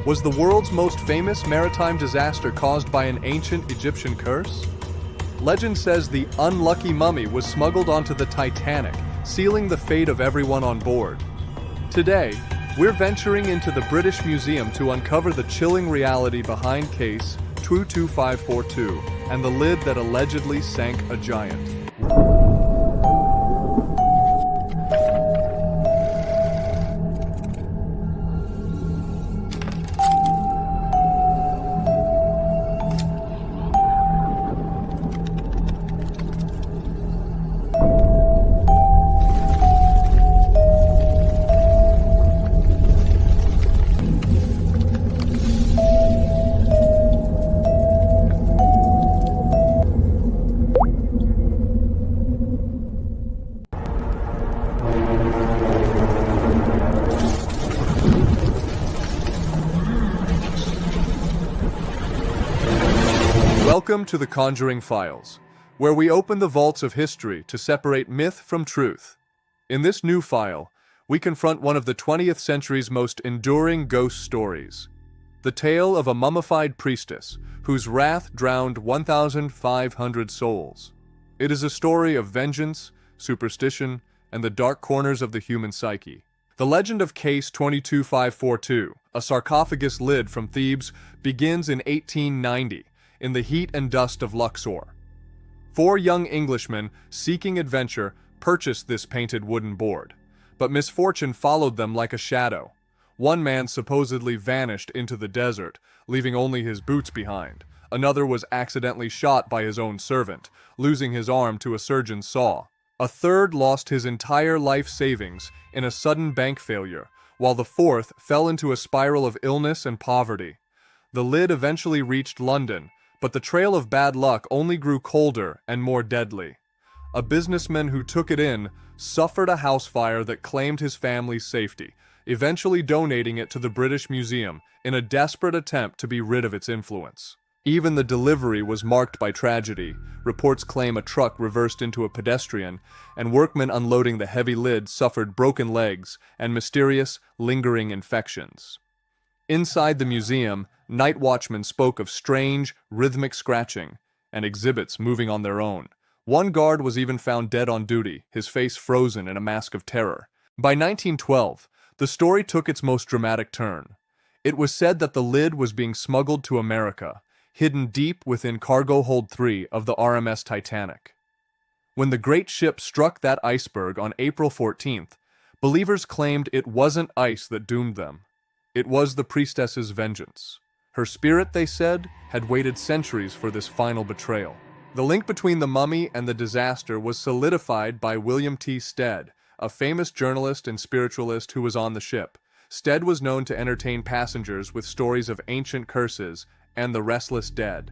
Was the world's most famous maritime disaster caused by an ancient Egyptian curse? Legend says the unlucky mummy was smuggled onto the Titanic, sealing the fate of everyone on board. Today, we're venturing into the British Museum to uncover the chilling reality behind case 22542 and the lid that allegedly sank a giant. Welcome to the Conjuring Files, where we open the vaults of history to separate myth from truth. In this new file, we confront one of the 20th century's most enduring ghost stories, the tale of a mummified priestess whose wrath drowned 1,500 souls. It is a story of vengeance, superstition, and the dark corners of the human psyche. The legend of Case 22542, a sarcophagus lid from Thebes, begins in 1890. In the heat and dust of Luxor. 4 young Englishmen seeking adventure purchased this painted wooden board, but misfortune followed them like a shadow. One man supposedly vanished into the desert, leaving only his boots behind. Another was accidentally shot by his own servant, losing his arm to a surgeon's saw. A third lost his entire life savings in a sudden bank failure, while the fourth fell into a spiral of illness and poverty. The lid eventually reached London, but the trail of bad luck only grew colder and more deadly. A businessman who took it in suffered a house fire that claimed his family's safety, eventually donating it to the British Museum in a desperate attempt to be rid of its influence. Even the delivery was marked by tragedy. Reports claim a truck reversed into a pedestrian, and workmen unloading the heavy lid suffered broken legs and mysterious, lingering infections. Inside the museum, night watchmen spoke of strange, rhythmic scratching, and exhibits moving on their own. One guard was even found dead on duty, his face frozen in a mask of terror. By 1912, the story took its most dramatic turn. It was said that the lid was being smuggled to America, hidden deep within cargo hold 3 of the RMS Titanic. When the great ship struck that iceberg on April 14th, believers claimed it wasn't ice that doomed them. It was the priestess's vengeance. Her spirit, they said, had waited centuries for this final betrayal. The link between the mummy and the disaster was solidified by William Stead, a famous journalist and spiritualist who was on the ship. Stead was known to entertain passengers with stories of ancient curses and the restless dead.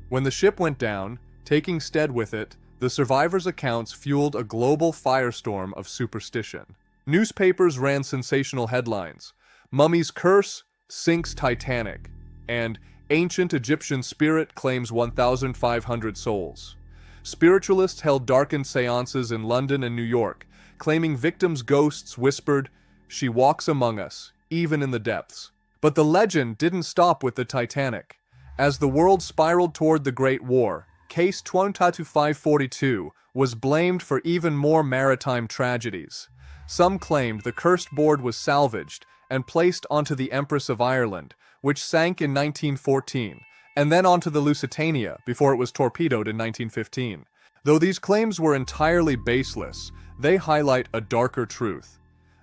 When the ship went down, taking Stead with it, the survivors' accounts fueled a global firestorm of superstition. Newspapers ran sensational headlines: "Mummy's Curse Sinks Titanic," and "Ancient Egyptian Spirit Claims 1,500 Souls." Spiritualists held darkened seances in London and New York, claiming victims' ghosts whispered, "She walks among us, even in the depths." But the legend didn't stop with the Titanic. As the world spiraled toward the Great War, Case 22542 was blamed for even more maritime tragedies. Some claimed the cursed board was salvaged and placed onto the Empress of Ireland, which sank in 1914, and then onto the Lusitania before it was torpedoed in 1915. Though these claims were entirely baseless, they highlight a darker truth.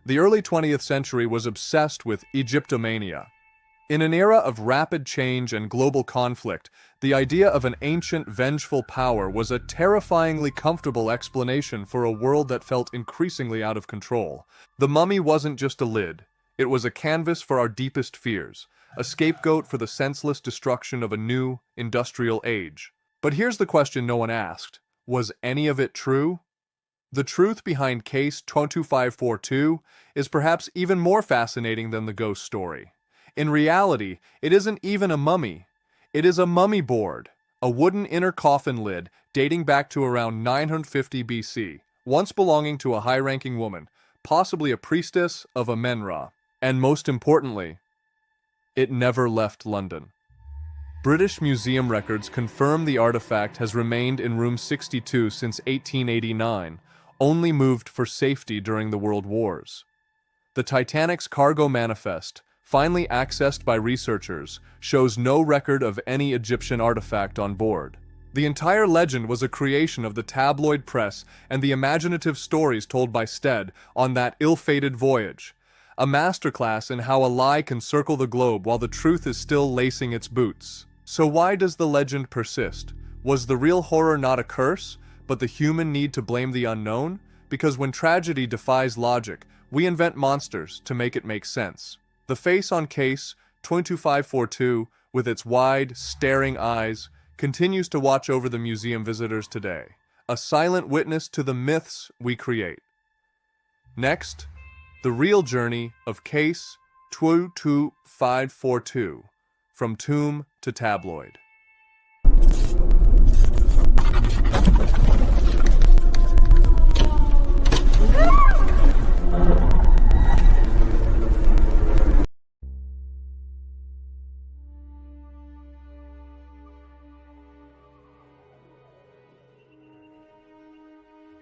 The early 20th century was obsessed with Egyptomania. In an era of rapid change and global conflict, the idea of an ancient, vengeful power was a terrifyingly comfortable explanation for a world that felt increasingly out of control. The mummy wasn't just a lid. It was a canvas for our deepest fears, a scapegoat for the senseless destruction of a new, industrial age. But here's the question no one asked. Was any of it true? The truth behind Case 22542 is perhaps even more fascinating than the ghost story. In reality, it isn't even a mummy. It is a mummy board, a wooden inner coffin lid dating back to around 950 BC, once belonging to a high-ranking woman, possibly a priestess of Amenra. And most importantly, It never left London. British Museum records confirm the artifact has remained in room 62 since 1889, only moved for safety during the World Wars. The Titanic's cargo manifest, finally accessed by researchers, shows no record of any Egyptian artifact on board. The entire legend was a creation of the tabloid press and the imaginative stories told by Stead on that ill-fated voyage, a masterclass in how a lie can circle the globe while the truth is still lacing its boots. So why does the legend persist? Was the real horror not a curse, but the human need to blame the unknown? Because when tragedy defies logic, we invent monsters to make it make sense. The face on case 22542, with its wide, staring eyes, continues to watch over the museum visitors today, a silent witness to the myths we create. Next, the real journey of case 22542, from tomb to tabloid.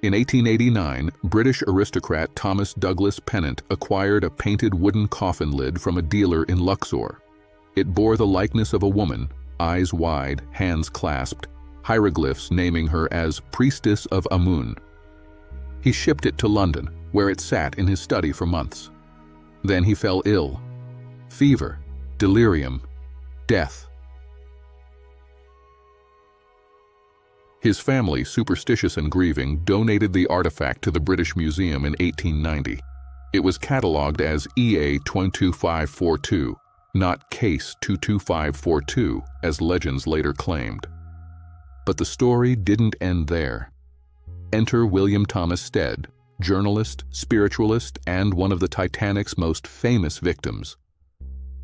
In 1889, British aristocrat Thomas Douglas Pennant acquired a painted wooden coffin lid from a dealer in Luxor. It bore the likeness of a woman, eyes wide, hands clasped, hieroglyphs naming her as priestess of Amun. He shipped it to London, where it sat in his study for months. Then he fell ill. Fever, delirium, death. His family, superstitious and grieving, donated the artifact to the British Museum in 1890. It was catalogued as EA 22542, not Case 22542, as legends later claimed. But the story didn't end there. Enter William Thomas Stead, journalist, spiritualist, and one of the Titanic's most famous victims.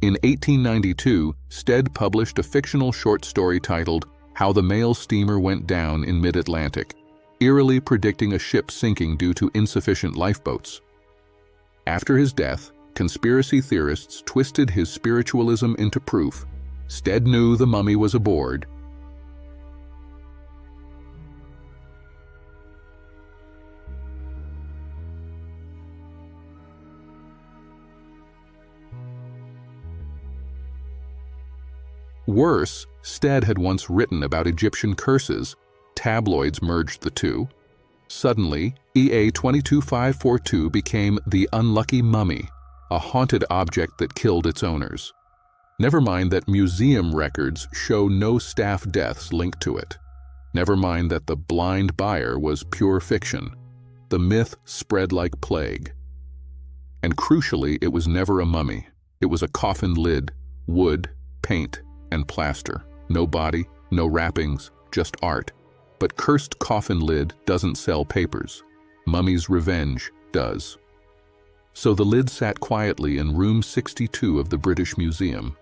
In 1892, Stead published a fictional short story titled How the Mail Steamer Went Down in Mid-Atlantic, eerily predicting a ship sinking due to insufficient lifeboats. After his death, conspiracy theorists twisted his spiritualism into proof. Stead knew the mummy was aboard. Worse, Stead had once written about Egyptian curses. Tabloids merged the two. Suddenly, EA 22542 became the unlucky mummy, a haunted object that killed its owners. Never mind that museum records show no staff deaths linked to it. Never mind that the blind buyer was pure fiction. The myth spread like plague. And crucially, it was never a mummy. It was a coffin lid, wood, paint, and plaster. No body, no wrappings, just art. But cursed coffin lid doesn't sell papers. Mummy's Revenge does. So the lid sat quietly in room 62 of the British Museum,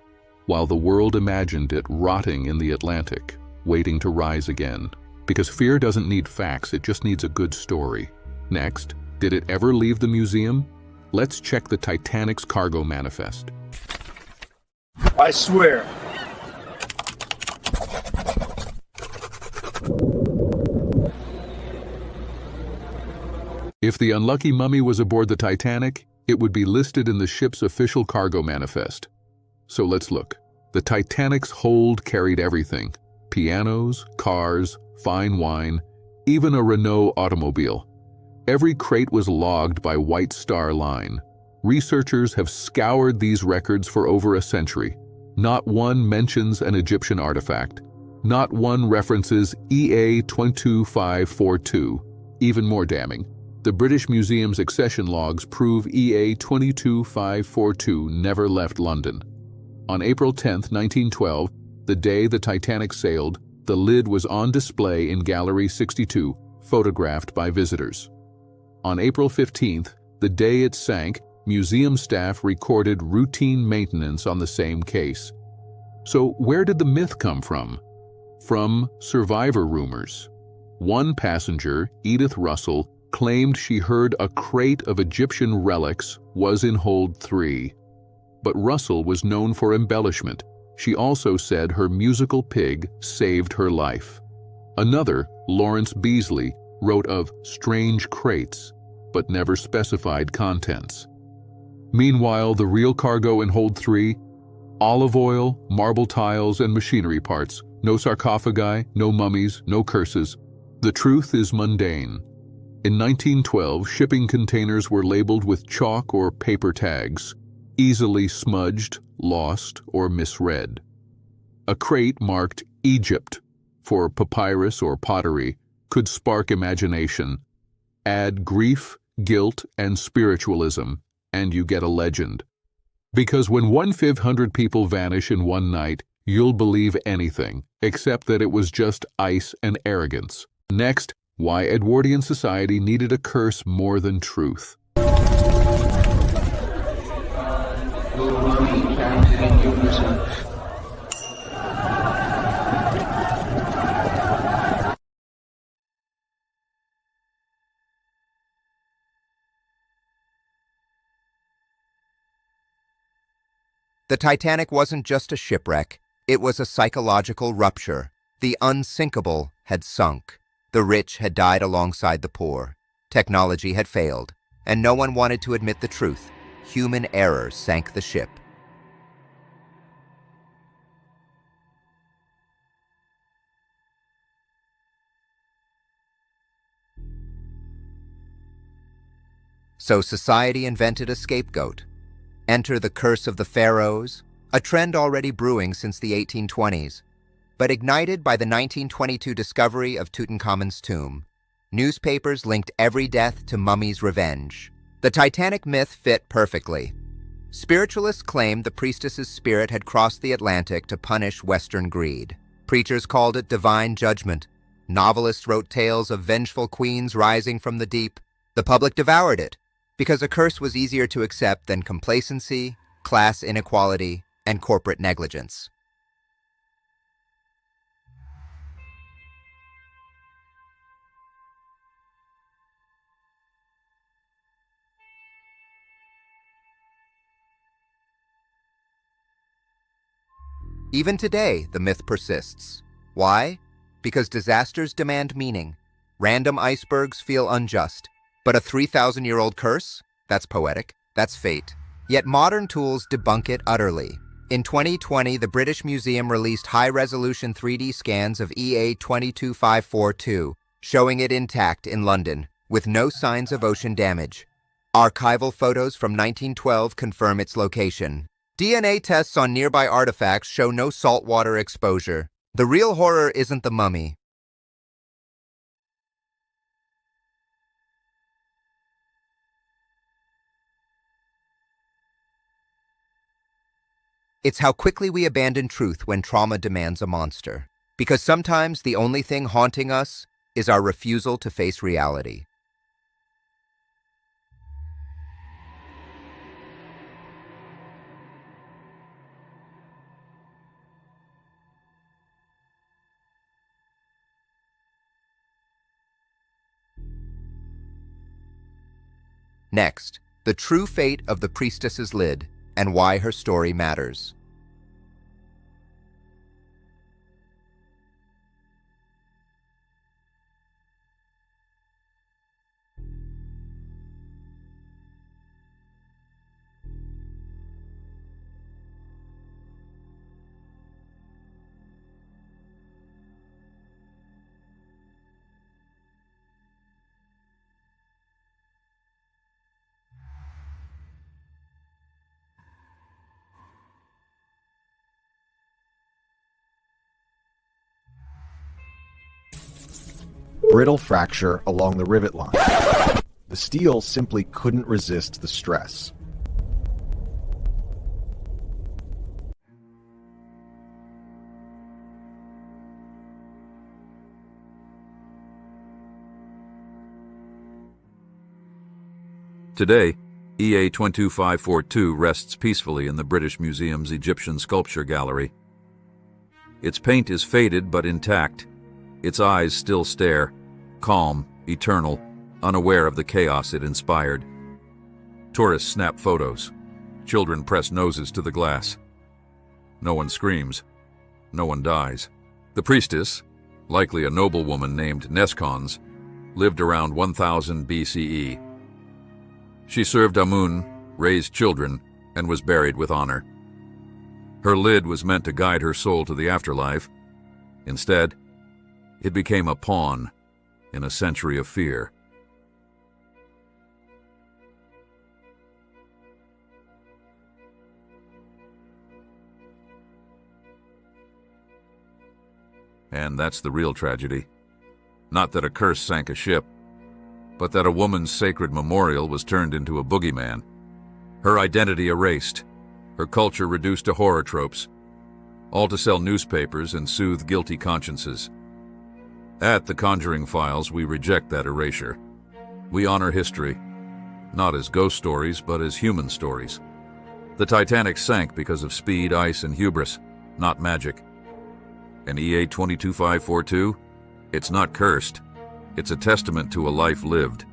while the world imagined it rotting in the Atlantic, waiting to rise again. Because fear doesn't need facts, it just needs a good story. Next, did it ever leave the museum? Let's check the Titanic's cargo manifest. I swear. If the unlucky mummy was aboard the Titanic, it would be listed in the ship's official cargo manifest. So let's look. The Titanic's hold carried everything: pianos, cars, fine wine, even a Renault automobile. Every crate was logged by White Star Line. Researchers have scoured these records for over a century. Not one mentions an Egyptian artifact. Not one references EA 22542. Even more damning, the British Museum's accession logs prove EA 22542 never left London. On April 10, 1912, the day the Titanic sailed, the lid was on display in Gallery 62, photographed by visitors. On April 15th, the day it sank, museum staff recorded routine maintenance on the same case. So where did the myth come from? From survivor rumors. One passenger, Edith Russell, claimed she heard a crate of Egyptian relics was in hold 3. But Russell was known for embellishment. She also said her musical pig saved her life. Another, Lawrence Beasley, wrote of strange crates, but never specified contents. Meanwhile, the real cargo in Hold 3: olive oil, marble tiles, and machinery parts. No sarcophagi, no mummies, no curses. The truth is mundane. In 1912, shipping containers were labeled with chalk or paper tags, easily smudged, lost, or misread. A crate marked Egypt for papyrus or pottery could spark imagination. Add grief, guilt, and spiritualism, and you get a legend. Because when 1/500 people vanish in one night, you'll believe anything, except that it was just ice and arrogance. Next, why Edwardian society needed a curse more than truth. The Titanic wasn't just a shipwreck, it was a psychological rupture. The unsinkable had sunk. The rich had died alongside the poor. Technology had failed, and no one wanted to admit the truth. Human error sank the ship. So society invented a scapegoat. Enter the curse of the pharaohs, a trend already brewing since the 1820s, but ignited by the 1922 discovery of Tutankhamun's tomb. Newspapers linked every death to mummy's revenge. The Titanic myth fit perfectly. Spiritualists claimed the priestess's spirit had crossed the Atlantic to punish Western greed. Preachers called it divine judgment. Novelists wrote tales of vengeful queens rising from the deep. The public devoured it, because a curse was easier to accept than complacency, class inequality, and corporate negligence. Even today, the myth persists. Why? Because disasters demand meaning. Random icebergs feel unjust. But a 3,000-year-old curse? That's poetic. That's fate. Yet modern tools debunk it utterly. In 2020, the British Museum released high-resolution 3D scans of EA 22542, showing it intact in London, with no signs of ocean damage. Archival photos from 1912 confirm its location. DNA tests on nearby artifacts show no saltwater exposure. The real horror isn't the mummy. It's how quickly we abandon truth when trauma demands a monster. Because sometimes the only thing haunting us is our refusal to face reality. Next, the true fate of the priestess's lid and why her story matters. Brittle fracture along the rivet line. The steel simply couldn't resist the stress. Today, EA 22542 rests peacefully in the British Museum's Egyptian Sculpture Gallery. Its paint is faded but intact. Its eyes still stare, calm, eternal, unaware of the chaos it inspired. Tourists snap photos. Children press noses to the glass. No one screams. No one dies. The priestess, likely a noblewoman named Nescons, lived around 1000 BCE. She served Amun, raised children, and was buried with honor. Her lid was meant to guide her soul to the afterlife. Instead, it became a pawn in a century of fear. And that's the real tragedy. Not that a curse sank a ship, but that a woman's sacred memorial was turned into a boogeyman. Her identity erased, her culture reduced to horror tropes, all to sell newspapers and soothe guilty consciences. At the Conjuring Files, we reject that erasure. We honor history, not as ghost stories, but as human stories. The Titanic sank because of speed, ice, and hubris, not magic. And EA 22542, it's not cursed. It's a testament to a life lived.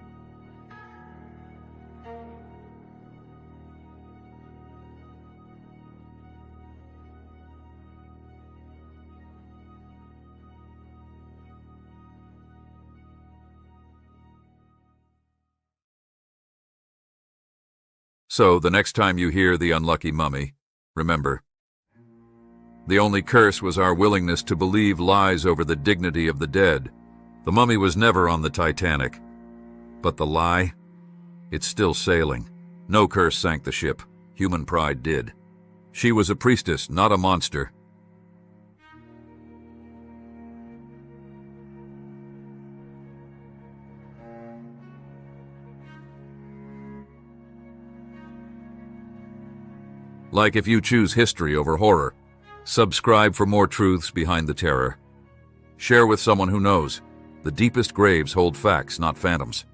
So, the next time you hear the unlucky mummy, remember, the only curse was our willingness to believe lies over the dignity of the dead. The mummy was never on the Titanic. But the lie? It's still sailing. No curse sank the ship. Human pride did. She was a priestess, not a monster. Like if you choose history over horror, subscribe for more truths behind the terror. Share with someone who knows. The deepest graves hold facts, not phantoms.